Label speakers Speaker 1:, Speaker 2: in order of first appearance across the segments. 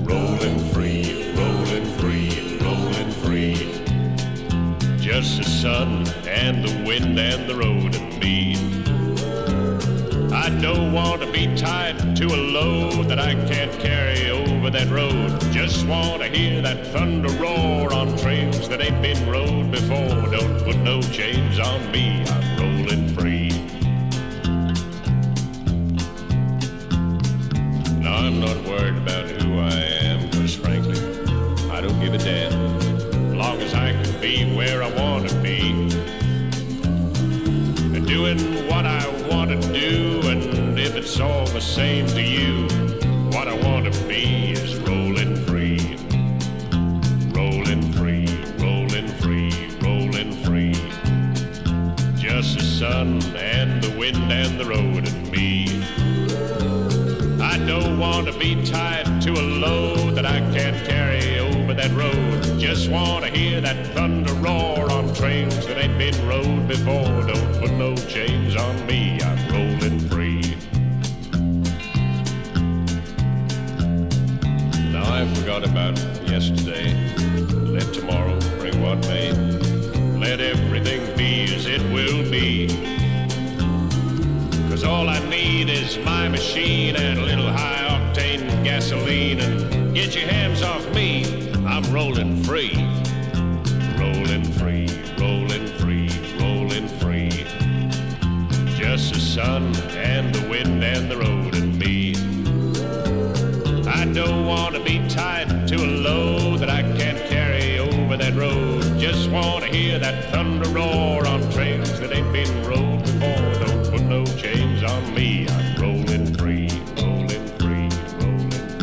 Speaker 1: Rollin' free, rollin' free, rollin' free. Just the sun and the wind and the road and me. I don't want to be tied to a load that I can't carry over that road. Just want to hear that thunder roar on trails that ain't been rode before. Don't put no chains on me, I'm rolling free. Now I'm not worried about who I am, cause frankly, I don't give a damn. As long as I can be where I want to be, and doing what I want to do, and if it's all the same to you, what I want to be is rolling free. Rolling free, rolling free, rolling free. Just the sun and the wind and the road and me. I don't want to be tied to a load that I can't carry over that road. Just want to hear that thunder roar on trains that ain't been rode before. Don't put no chains on me, I'm rolling free. Now I forgot about yesterday. Let tomorrow bring what may. Let everything be as it will be. Cause all I need is my machine and a little high-octane gasoline. And get your hands off me, I'm rolling free. Rolling free, rolling free, rolling free. Just the sun and the wind and the road and me. I don't want to be tied to a load that I can't carry over that road. Just want to hear that thunder roar on trains that ain't been rode before. Don't put no chains on me, I'm rolling free, rolling free, rolling free, rolling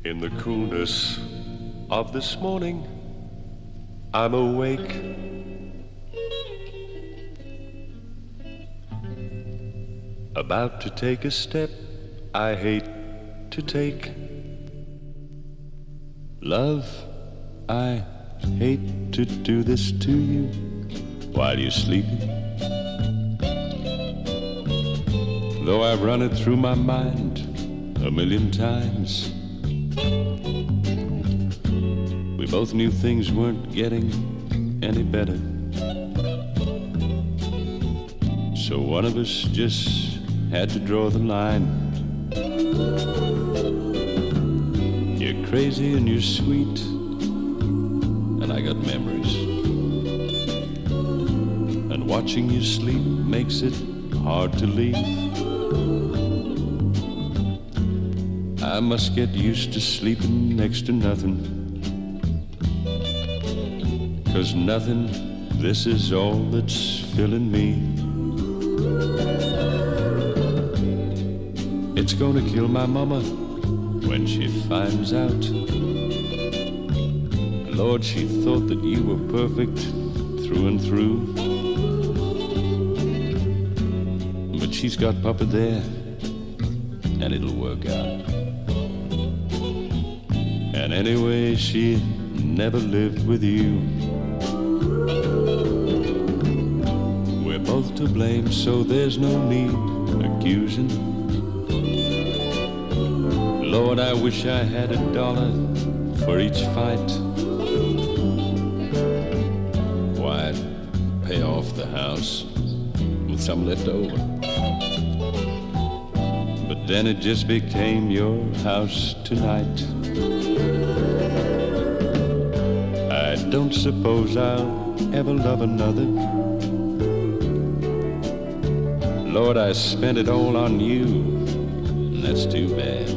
Speaker 1: In the coolness of this morning, I'm awake. About to take a step I hate to take. Love, I hate to do this to you while you're sleeping. Though I've run it through my mind a million times. We both knew things weren't getting any better. So one of us just had to draw the line. You're crazy and you're sweet, and I got memories. And watching you sleep makes it hard to leave. I must get used to sleeping next to nothing. 'Cause nothing, this is all that's filling me. It's gonna kill my mama when she finds out. Lord, she thought that you were perfect through and through. But she's got Papa there, and it'll work out. And
Speaker 2: Anyway, she never lived with you. We're both to blame, so there's no need accusing. Lord, I wish I had $1 for each fight. Why, I'd pay off the house with some left over. But then it just became your house tonight. I don't suppose I'll ever love another. Lord, I spent it all on you, and that's too bad.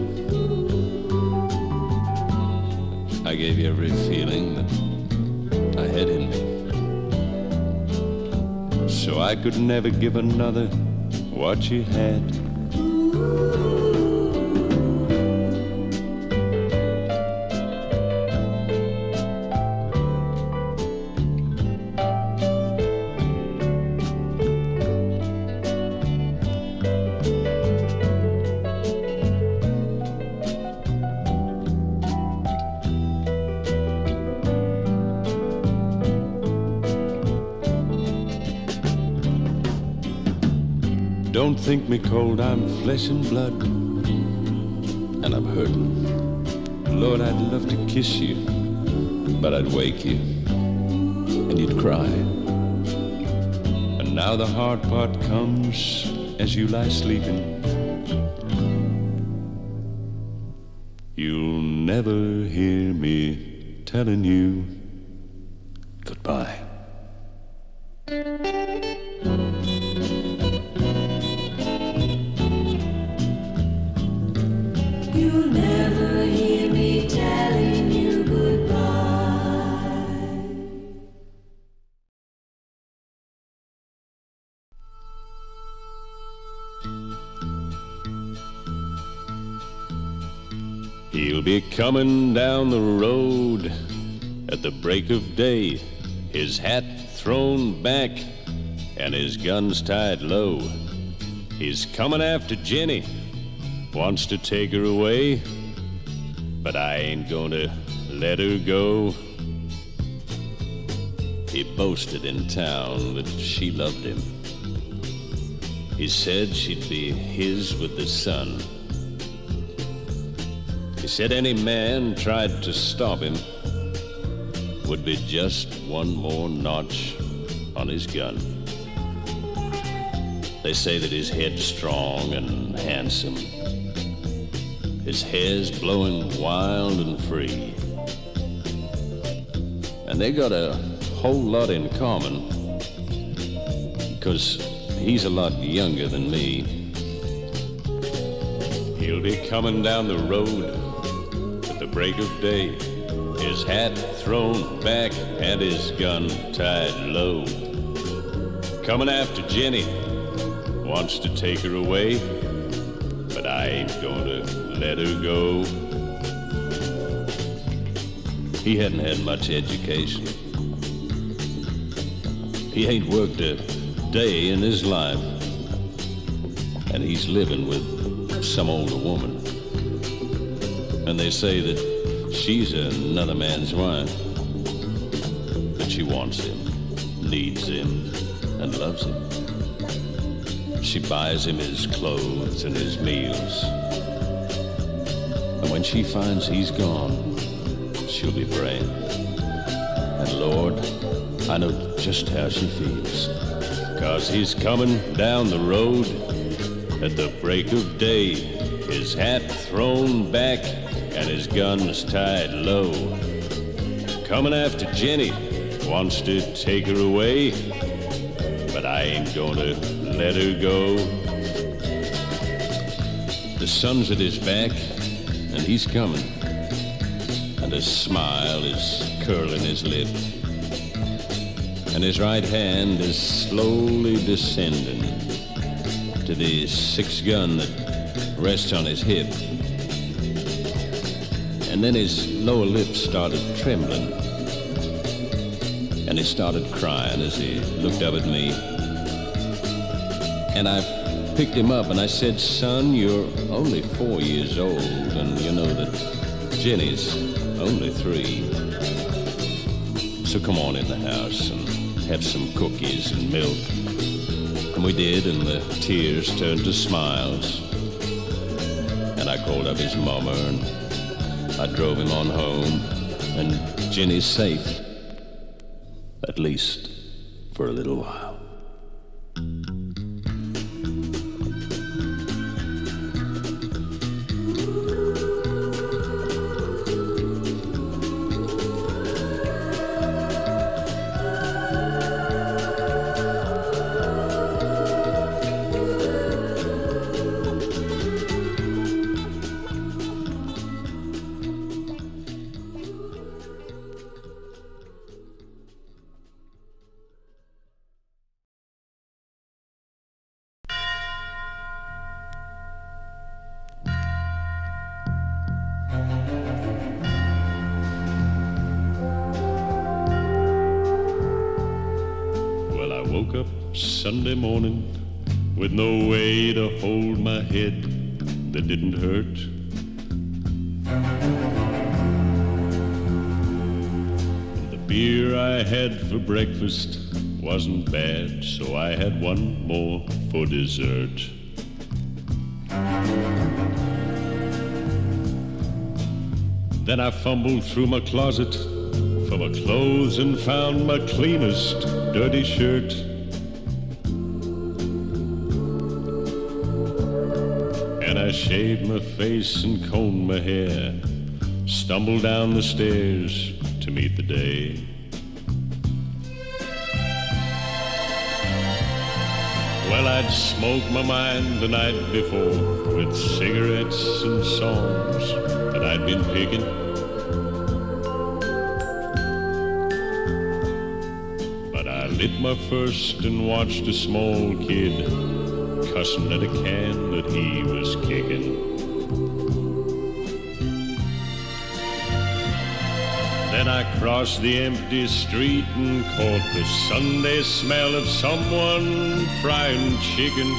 Speaker 2: I gave you every feeling that I had in me, so I could never give another what you had. Don't think me cold, I'm flesh and blood, and I'm hurting. Lord, I'd love to kiss you, but I'd wake you, and you'd cry. And now the hard part comes as you lie sleeping. You'll never hear me telling you goodbye.
Speaker 3: You'll never hear me telling you goodbye.
Speaker 2: He'll be coming down the road at the break of day, his hat thrown back and his guns tied low. He's coming after Jenny, wants to take her away, but I ain't gonna let her go. He boasted in town that she loved him. He said she'd be his with the sun. He said any man tried to stop him would be just one more notch on his gun. They say that he's headstrong and handsome. His hair's blowing wild and free. And they got a whole lot in common, because he's a lot younger than me. He'll be coming down the road at the break of day, his hat thrown back and his gun tied low. Coming after Jenny, wants to take her away, but I ain't gonna let her go. He hadn't had much education. He ain't worked a day in his life, and he's living with some older woman. And they say that she's another man's wife, that she wants him, needs him, and loves him. She buys him his clothes and his meals. And when she finds he's gone, she'll be praying. And Lord, I know just how she feels, 'cause he's coming down the road at the break of day, his hat thrown back and his guns tied low. Coming after Jenny, wants to take her away, but I ain't gonna let her go. The sun's at his back, and he's coming, and a smile is curling his lip, and his right hand is slowly descending to the 6-gun that rests on his hip. And then his lower lip started trembling, and he started crying as he looked up at me. And I picked him up and I said, "Son, you're only 4 years old, and you know that Jenny's only 3. So come on in the house and have some cookies and milk. And we did, and the tears turned to smiles. And I called up his mama, and I drove him on home. And Jenny's safe, at least for a little while.
Speaker 1: Sunday morning with no way to hold my head that didn't hurt. The beer I had for breakfast wasn't bad, so I had one more for dessert. Then I fumbled through my closet for my clothes and found my cleanest dirty shirt. I shaved my face and combed my hair, stumbled down the stairs to meet the day. Well, I'd smoked my mind the night before with cigarettes and songs that I'd been picking. But I lit my first and watched a small kid cussing at a can that he was kicking. Then I crossed the empty street and caught the Sunday smell of someone frying chicken.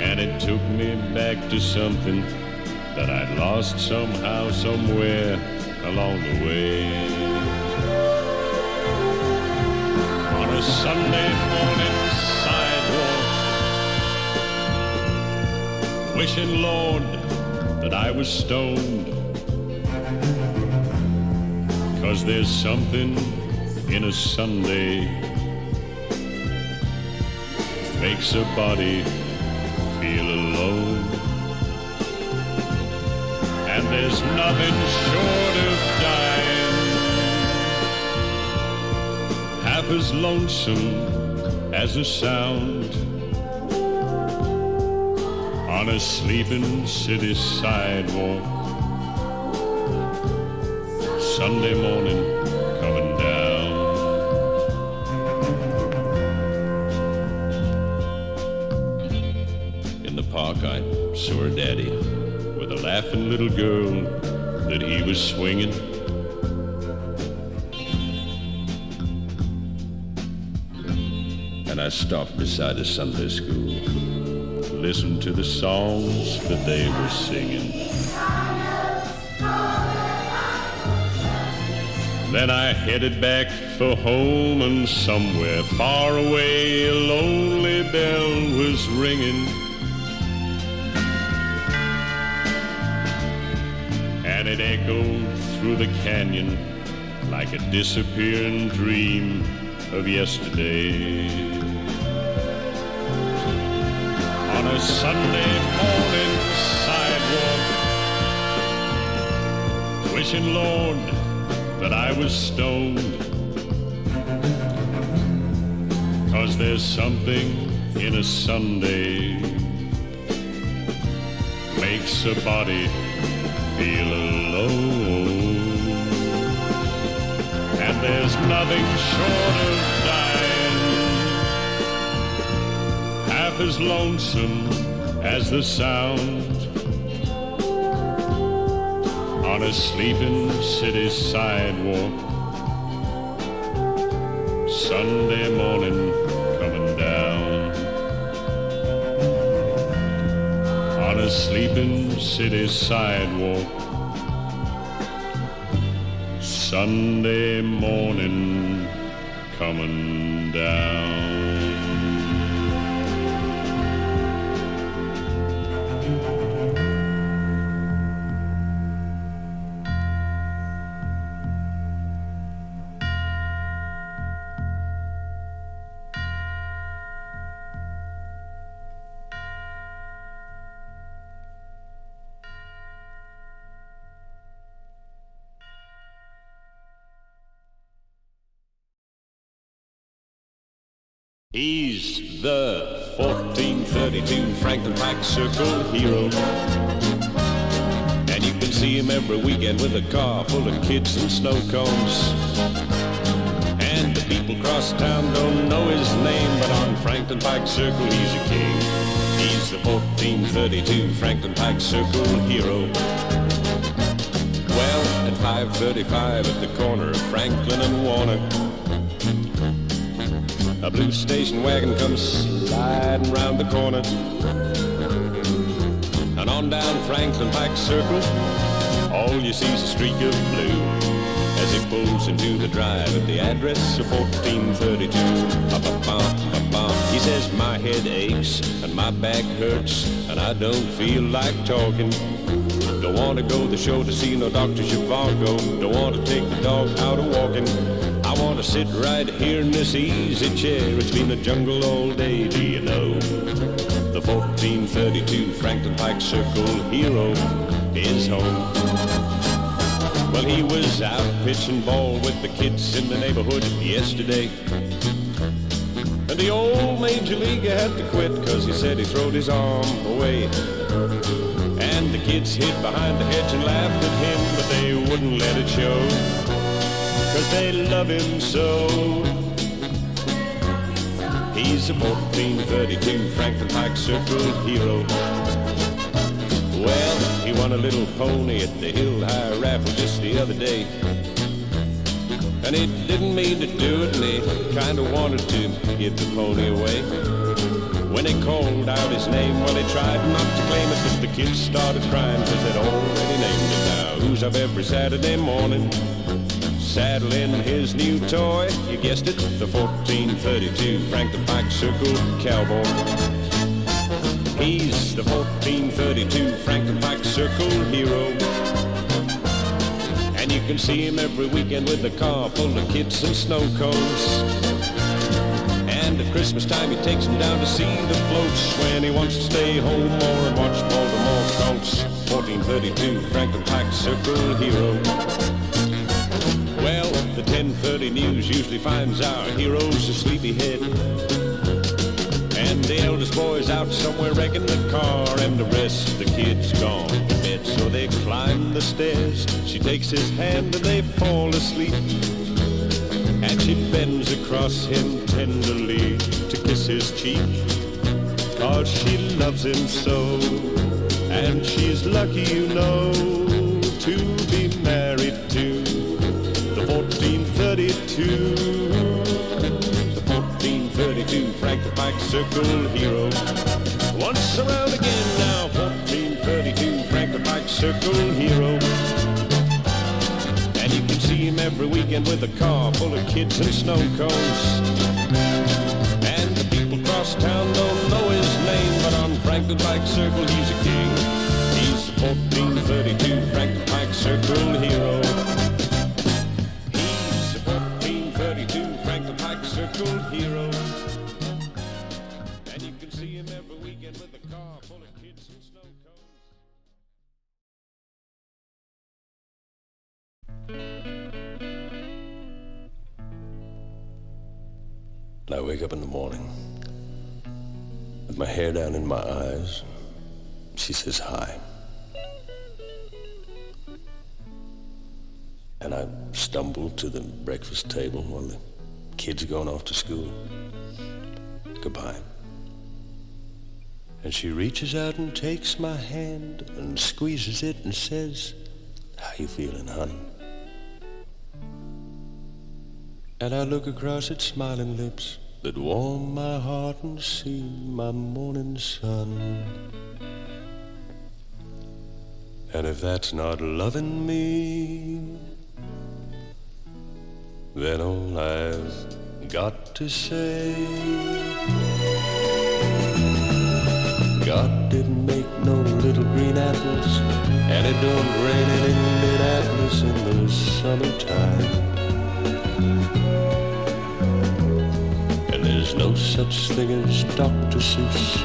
Speaker 1: And it took me back to something that I'd lost somehow, somewhere along the way. A Sunday morning sidewalk, wishing, Lord, that I was stoned. 'Cause there's something in a Sunday makes a body feel alone. And there's nothing short of dying half as lonesome as a sound on a sleeping city sidewalk, Sunday morning coming down. In the park I saw her daddy with a laughing little girl that he was swinging. And I stopped beside a Sunday school, listened to the songs that they were singing. Then I headed back for home, and somewhere far away a lonely bell was ringing. And it echoed through the canyon like a disappearing dream of yesterday. On a Sunday morning sidewalk, wishing, Lord, that I was stoned. 'Cause there's something in a Sunday makes a body feel alone. And there's nothing short of dying half as lonesome as the sound on a sleeping city sidewalk, Sunday morning coming down. On a a sleeping city sidewalk. Sunday morning coming down. He's the 1432 Franklin Pike Circle hero. And you can see him every weekend with a car full of kids and snow cones. And the people across town don't know his name, but on Franklin Pike Circle he's a king. He's the 1432 Franklin Pike Circle hero. Well, at 5:35 at the corner of Franklin and Warner, a blue station wagon comes sliding round the corner. And on down Franklin Pike Circle, all you see is a streak of blue as it pulls into the drive at the address of 1432. He says, my head aches and my back hurts and I don't feel like talking. Don't want to go to the show to see no Dr. Zhivago. Don't want to take the dog out of walking. I want to sit right here in this easy chair. It's been a jungle all day, do you know? The 1432 Franklin Pike Circle hero is home. Well, he was out pitching ball with the kids in the neighborhood yesterday. And the old major leaguer had to quit because he said he throwed his arm away. And the kids hid behind the hedge and laughed at him, but they wouldn't let it show, 'cause they love him so. He's a 1432 Franklin Pike Circle hero. Well, he won a little pony at the Hill High raffle just the other day. And he didn't mean to do it, and he kind of wanted to give the pony away. When they called out his name, well, they tried not to claim it, but the kids started crying because they'd already named it. Now, who's up every Saturday morning saddling his new toy? You guessed it, the 1432 Franklin Pike Circle cowboy. He's the 1432 Franklin Pike Circle hero. And you can see him every weekend with a car full of kids and snow cones. And at Christmas time he takes them down to see the floats when he wants to stay home more and watch Baltimore Colts. 1432 Franklin Pike Circle hero. Well, the 10:30 news usually finds our heroes a sleepyhead. And the eldest boy's out somewhere wrecking the car, and the rest of the kids gone to bed. So they climb the stairs, she takes his hand and they fall asleep. And she bends across him tenderly to kiss his cheek, 'cause she loves him so, and she's lucky, you know, to be married to the 1432. The 1432 Franklin Pike Circle hero. Once around again now, 1432 Franklin Pike Circle hero. And you can see him every weekend with a car full of kids and snow cones. And the people across town don't know his name, but on Franklin Pike Circle he's a king. He's the 1432 Franklin Pike Circle hero. He's the 1432 Franklin Pike Circle hero. And you can see him every weekend with a car full of kids and snow cones.
Speaker 2: I wake up in the morning with my hair down in my eyes. She says hi. And I stumble to the breakfast table while the kids are going off to school. Goodbye. And she reaches out and takes my hand and squeezes it and says, how you feeling, honey? And I look across at smiling lips that warm my heart and see my morning sun.
Speaker 1: And if that's not loving me, then all I've got to say, God didn't make no little green apples, and it don't rain in Indianapolis in the summertime. And there's no such thing as Dr. Seuss,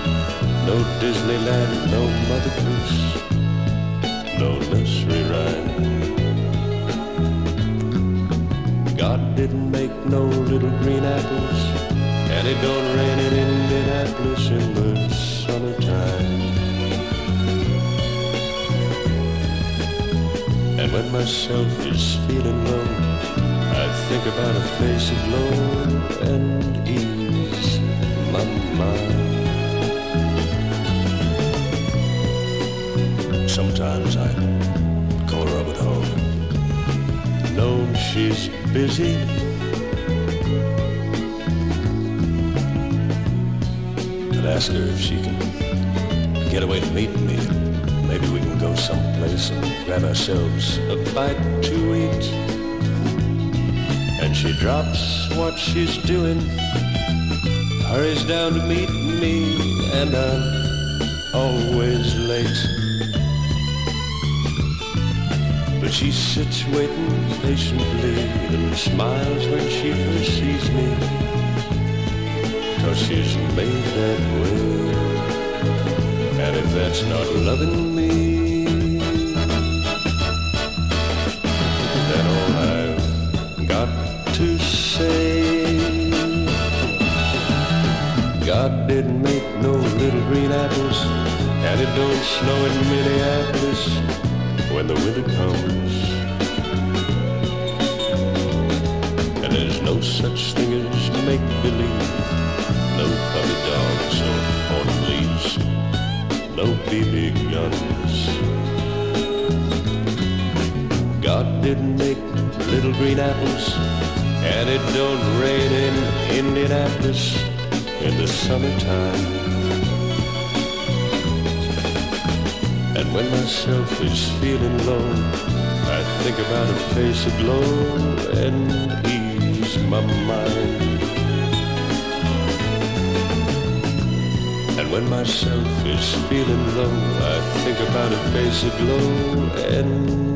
Speaker 1: no Disneyland, no Mother Goose, no nursery rhyme. God didn't make no little green apples, and it don't rain in Indianapolis in the summertime. And when myself is feeling low, I think about a face aglow and ease my mind. Sometimes I call her up at home, know she's busy, and ask her if she can get away to meet me. Maybe we can go someplace and grab ourselves a bite to eat. And she drops what she's doing, hurries down to meet me, and I'm always late. But she sits waiting patiently and smiles when she first sees me, 'cause she's made that way. And if that's not loving me, then all I've got to say, God didn't make no little green apples, and it don't snow in Minneapolis when the winter comes. And there's no such thing as make-believe, no puppy dogs or autumn leaves, no BB guns. God didn't make little green apples, and it don't rain in Indianapolis in the summertime. And when myself is feeling low, I think about a face aglow and ease my mind. And when myself is feeling low, I think about a face aglow and